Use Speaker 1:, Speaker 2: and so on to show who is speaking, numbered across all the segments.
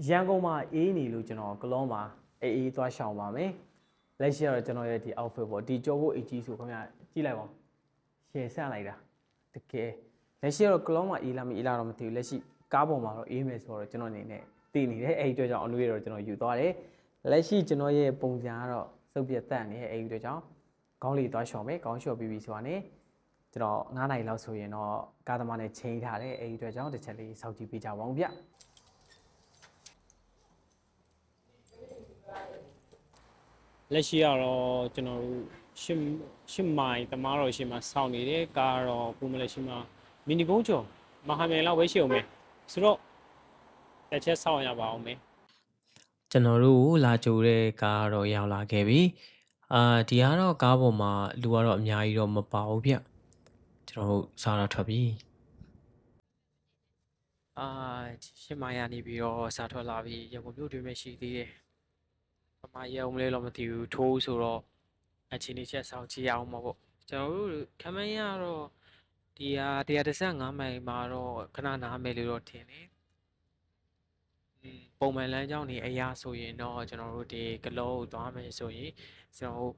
Speaker 1: ရန်ကုန်မှာအေးနေလို့ကျွန်တော်ကလောမှာအေးသွားရှောင်ပါမယ်လက်ရှိကတော့ကျွန်တော်ရဲ့ဒီ outfit ပေါ့ဒီကြောဖို့အကြီးဆိုခင်ဗျာကြည့်လိုက်ပါရှယ်ဆက်လိုက်တာတကယ်လက်ရှိကတော့ကလောမှာအေးလာမအေးလာတော့မသိဘူးလက်ရှိကားပေါ်မှာတော့အေးမယ်ဆိုတော့ကျွန်တော်အနေနဲ့တည်နေတယ်အဲ့ဒီအတွက်ကြောင့်အနွေတော့ကျွန်တော်ယူသွားတယ်လက်ရှိကျွန်တော်ရဲ့ပုံစံကတော့စုပ်ပြတ်တက်နေအဲ့ဒီအတွက်ကြောင့်ခေါင်းလေးသွားရှောင်မယ်ခေါင်းလျှော်ပြီးဆိုတာနဲ့ကျွန်တော်9နာရီလောက်ဆိုရင်တော့ကားသမားနဲ့ချိန်ထားတယ်အဲ့ဒီအတွက်ကြောင့်တစ်ချက်လေးစောင့်ကြည့်ပေးကြပါဦးဗျလက်ရှိကတော့ကျွန်တော်တို့ရှစ်မိုင်တမားတော်ရှေ့မှာစောင့်နေတယ်ကားတော့ပုံမလက်ရှိမှာမီနီကုန်းကျော်မဟာမြိုင်လောက်ပဲရှိအောင်မယ်ဆိုတော့တစ်ချက်စောင့်ရပါအောင်မယ်ကျွန်တော်တို့လာကြိုတဲ့ကားတော့ရောက်လာခဲ့ပြီဒီကတော့ကားပေါ်မှာလူကတော့အများကြီးတော့မပါဘူးဗျကျွန်တော်တို့စားတော့ထွက်ပြီရှစ်မိုင်ရနေပြီးတော့စားထွက်လာပြီးရန်ကုန်မြို့တွင်ပဲရှိသေးတယ်ပမာရအောင်မလဲတော့မသိဘူးထိုးဆိုတော့အချင်းလေးချက်ဆောင်ကြည့်အောင်မှာပေါ့ကျွန်တော်တို့ခမန်းရတော့ဒီဟာ115မိုင်မှာတော့ခဏနားမယ်လို့တော့ထင်တယ်ပုံမှန်လမ်းကြောင်းနေအရာဆိုရင်တော့ကျွန်တော်တို့ဒီကလောကိုသွားမယ်ဆိုရင်ကျွန်တော်တို့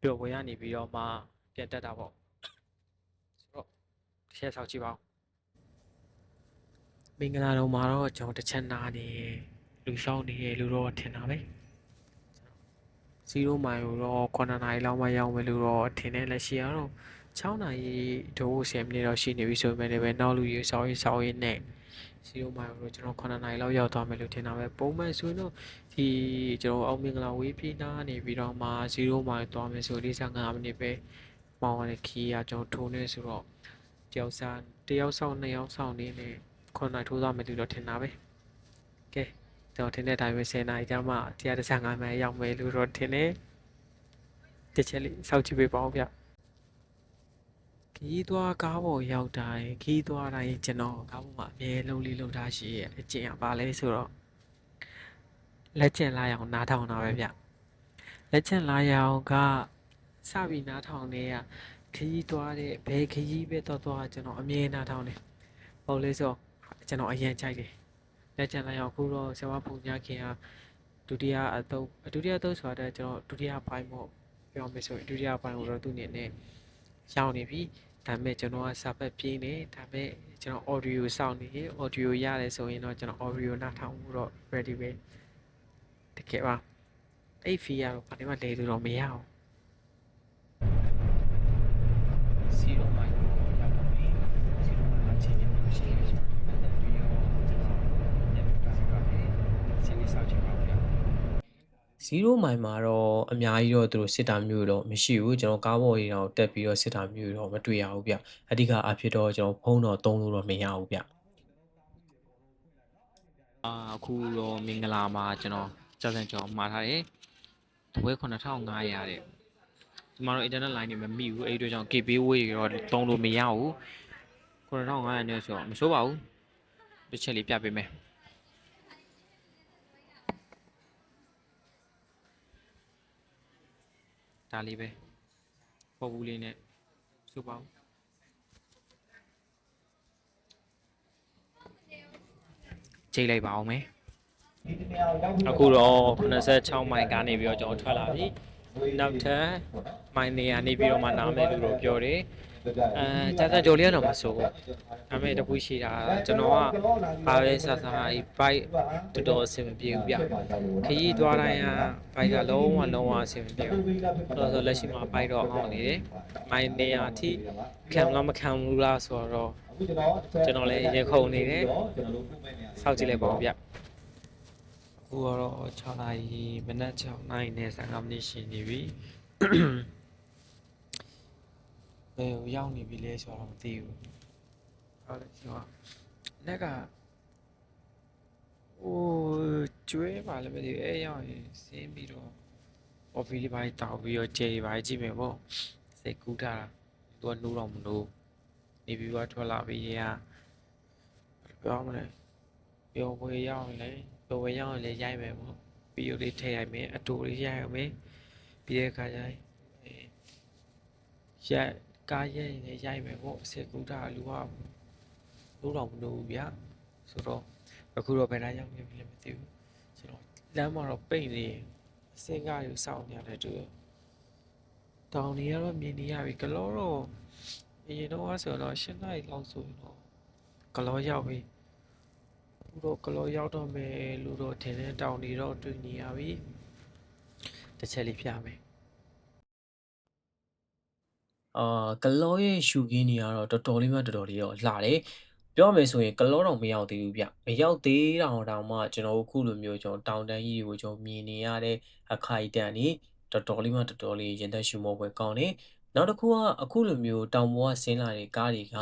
Speaker 1: ပျော်ပွဲရနေပြီးတော့မှပြန်တက်တာပေါ့ဆိုတော့ချက်ဆောင်ကြည့်ပါဦးမင်္ဂလာတော်မှာတော့ကျွန်တော်တစ်ချက်နားနေလူရှောင်းနေရလို့တော့ထင်တာပဲ0မိုင်ကိုတော့9နာရီလောက်မှရောက်မယ်လို့တော့ထင်တယ်လက်ရှိကတော့6နာရီတို့10မိနစ်တော့ရှိနေပြီဆိုပေမဲ့လည်းနောက်လူရေစောင်းရေးနဲ့0မိုင်ကိုတော့ကျွန်တော်9နာရီလောက်ရောက်သွားမယ်လို့ထင်တာပဲပုံမှန်ဆိုရင်တော့ဒီကျွန်တော်အောင်မင်္ဂလာဝေးပြေးနာနေပြီးတော့မှ0မိုင်သွားမယ်ဆို45မိနစ်ပဲမောင်းရတဲ့ခီးကကျွန်တော်ထိုးနေဆိုတော့တယောက်ဆောင်2ယောက်ဆောင်နေနဲ့9နာရီထိုးသွားမယ်လို့တော့ထင်တာပဲကဲကျွန်တော်ထင်တဲ့အတိုင်းပဲ10နာရီကျမှ115မိုင်ရောက်မယ်လို့တော့ထင်တယ်တစ်ချက်လေးစောင့်ကြည့်ပေးပါဦးဗျခီးသွားကားပေါ်ရောက်တိုင်းခီးသွားတိုင်းကျွန်တော်ကားပေါ်မှာအမြဲလုံးလေးလုံးထားရှိရဲ့အကျင့်ကပါလဲဆိုတော့လက်ကျင်လာအောင်နားထောင်တာပဲဗျလက်ကျင်လာအောင်ကစပြီးနားထောင်နေရခီးသွားတဲ့ဘယ်ခီးပဲသွားကျွန်တော်အမြဲနားထောင်တယ်ဟုတ်လဲဆိုကျွန်တော်အရင်ကြိုက်တယ်လက်ကျန်လိုက်အောင်ခုတော့ဆရာမပုံညာခင်ကဒုတိယအသုတ်ဆိုတော့ကျွန်တော်ဒုတိယပိုင်းပေါ့ပြောမယ်ဆိုရင်ဒုတိယပိုင်းကိုတော့သူ့အနေနဲ့ရောက်နေပြီဒါပေမဲ့ကျွန်တော်ကစာဖတ်ပြင်းနေဒါပေမဲ့ကျွန်တော် audio စောင့်နေရင် audio ရတယ်ဆိုရင်တော့ကျွန်တော် audio နားထောင်မှုတော့ ready ပဲတကယ်ပါအဲ့ fee ကတော့ဘာမှလဲလို့တော့မရအောင်0မိုင်ရောက်တော့ပြီ0မိုင်မှာချိန်နေလို့ရှိရင်0မိုင်မှာတော့အများကြီးတော့သူတို့စစ်တာမျိုးတော့မရှိဘူးကျွန်တော်ကားပေါ်ကြီးတော့တက်ပြီးတော့စစ်တာမျိုးတော့မတွေ့ရဘူးဗျအဓိကအဖြစ်တော့ကျွန်တော်ဖုန်းတော့သုံးလို့တော့မရဘူးဗျအခုတော့မင်္ဂလာမှာကျွန်တော်ကြောက်စံကြောင်မှာထားတယ်တပွဲ9500တဲ့ဒီမှာတော့ internet line တွေမမိဘူးအဲ့ဒီအတွက်ကြောင့် KB way ရောသုံးလို့မရဘူး9500နဲ့ဆိုတော့မဆိုးပါဘူးတစ်ချက်လေးပြပေးမယ်ဒါလေးပဲပေါ်ဘူးလေးနဲ့ဆိုပါဦးချိန်လိုက်ပါအောင်မယ်အခုတော့86မိုင်ကနေပြီးတော့ကျွန်တော်ထွက်လာပြီနောက်ထပ်မိုင်နေရာနေပြီးတော့မှနားမယ်လို့တော့ပြောတယ်ကြာကြာကြော်လေးကတော့မဆိုးဘူးဒါပေမဲ့တပူရှိတာကျွန်တော်ကဘာပဲဆဆအဲ့ bike တော်တော်အဆင်မပြေဘူးဗျခရီးသွားတိုင်းက bike ကလုံးဝအဆင်မပြေဘူးတော်ဆိုလက်ရှိမှာ bike တော့အောင်နေတယ်မိုင်နေရာအထိခံလားမခံဘူးလားဆိုတော့ကျွန်တော်လည်းရေခုန်နေတယ်စောင့်ကြည့်လိုက်ပါဦးဗျအခုတော့6နာရီမိနစ်6နာရီနဲ့15မိနစ်ရှိနေပြီဘယ်ကိုရောက်နေပြီလဲဆိုတော့မသိဘူးဟုတ်တယ်ဆိုတော့လက်ကဟိုကျွေးပါလည်းမသိဘူးအဲရောက်ရင်ဆင်းပြီးတော့ coffee လေးပိုင်းတောက်ပြီးတော့ကြေးပိုင်းကြည့်မယ်ပေါ့စိတ်ကူးထားတာသူကနိုးတော့မနိုးနေပြီးတော့ထွက်လာပြီးရပြောမလဲပျော်ပွဲရောက်ရင်လည်းပျော်ပွဲရောက်ရင်လည်းရိုက်မယ်ပေါ့ပြီးတော့လေးထည့်ရိုက်မယ်အတူလေးရိုက်အောင်မယ်ပြီးတဲ့အခါကျရင်ရက်ကားရက်ရင်လည်းရိုက်မယ်ပေါ့စိတ်ကူးထားလူကနိုးတော့မနိုးဘူးဗျဆိုတော့ အခုတော့ဘယ်တိုင်းရောက်နေပြီလဲမသိဘူးကျွန်တော်လမ်းမှာတော့ပိတ်နေအစင်းကားကိုစောင့်နေရတယ်တူတောင်တွေကတော့မြင်နေရပြီကလောတော့အရင်တော့ဆိုတော့၈နာရီလောက်ဆိုရင်တော့ကလောရောက်ပြီအခုတော့ကလောရောက်တော့မယ်လို့တော့ထင်တဲ့တောင်တွေတော့တွေ့နေရပြီတစ်ချက်လေးပြမယ်ကလောရဲ့ရှူခင်းတွေကတော့တော်တော်လေးမှတော်တော်လေးတော့လှတယ်ပြောမယ်ဆိုရင်ကလောတော့မရောက်သေးဘူးဗျမရောက်သေးတောင်မှကျွန်တော်တို့ခုလိုမျိုးကျွန်တော်တောင်တန်းကြီးတွေကိုကျွန်တော်မြင်နေရတဲ့အခိုက်အတန့်နေတော်တော်လေးမှတော်တော်လေးရင်သက်ရှူမောပွဲကောင်းတယ်နောက်တစ်ခုကအခုလိုမျိုးတောင်ပေါ်ကဆင်းလာတဲ့ကားတွေက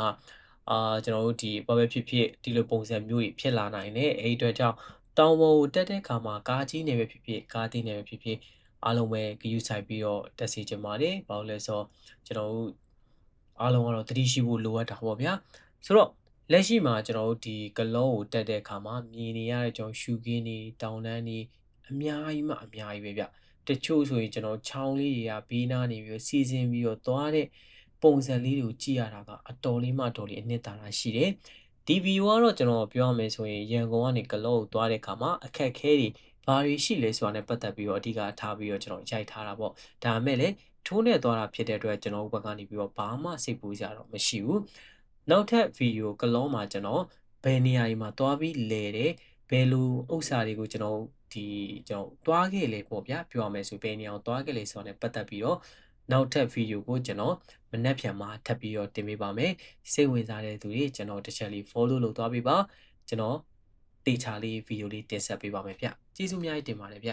Speaker 1: ကျွန်တော်တို့ဒီဘာပဲဖြစ်ဖြစ်ဒီလိုပုံစံမျိုးကြီးဖြစ်လာနိုင်တယ်အဲ့ဒီအတွက်ကြောင့်တောင်ပေါ်ကိုတက်တဲ့ခါမှာကားကြီးနေပဲဖြစ်ဖြစ်ကားသေးနေပဲဖြစ်ဖြစ်အားလုံးပဲဂရုစိုက်ပြီးတော့တက်စီချင်ပါတယ်ဘာလို့လဲဆိုတော့ကျွန်တော်တို့အားလုံးကတော့သတိရှိဖို့လိုအပ်တာပေါ့ဗျာဆိုတော့လက်ရှိမှာကျွန်တော်တို့ဒီကလောကိုတက်တဲ့အခါမှာမြင်နေရတဲ့ကျွန်တော်ရှူကင်းတွေတောင်တန်းတွေအများကြီးမှအများကြီးပဲဗျတချို့ဆိုရင်ကျွန်တော်ချောင်းလေးတွေကဘေးနားနေပြီးစီစဉ်ပြီးတော့သွားတဲ့ပုံစံလေးတွေကိုကြည့်ရတာကအတော်လေးမှတော်လေးအနှစ်သာရရှိတယ်ဒီဗီဒီယိုကတော့ကျွန်တော်ပြောရမယ်ဆိုရင်ရန်ကုန်ကနေကလောကိုသွားတဲ့အခါမှာအခက်ခဲတွေဘာတွေရှိလဲဆိုတာနဲ့ပတ်သက်ပြီးတော့အဓိကထားပြီးတော့ကျွန်တော်ရိုက်ထားတာပေါ့ဒါပေမဲ့လည်းထိုးနဲ့သွားတာဖြစ်တဲ့အတွက်ကျွန်တော်ဘက်ကနေပြီးတော့ဘာမှစိတ်ပူစရာတော့မရှိဘူးနောက်ထပ်ဗီဒီယိုကလောမှာကျွန်တော်ဘယ်နေရာတွေမှာသွားပြီးလဲတယ်ဘယ်လိုဥစ္စာတွေကိုကျွန်တော်သွားခဲ့လေပေါ့ဗျာပြောရမယ်ဆိုဘယ်နေရာကိုသွားခဲ့လေဆိုတာနဲ့ပတ်သက်ပြီးတော့နောက်ထပ်ဗီဒီယိုကိုကျွန်တော်မနက်ဖြန်မှာထပ်ပြီးတော့တင်ပေးပါမယ်စိတ်ဝင်စားတဲ့သူတွေကျွန်တော်တစ်ချက်လေး follow လုပ်သွားပေးပါကျွန်တော်တေချာလေးဗီဒီယိုလေးတင်ဆက်ပေးပါမယ်ဗျကျေးဇူးအများကြီးတင်ပါတယ်ဗျ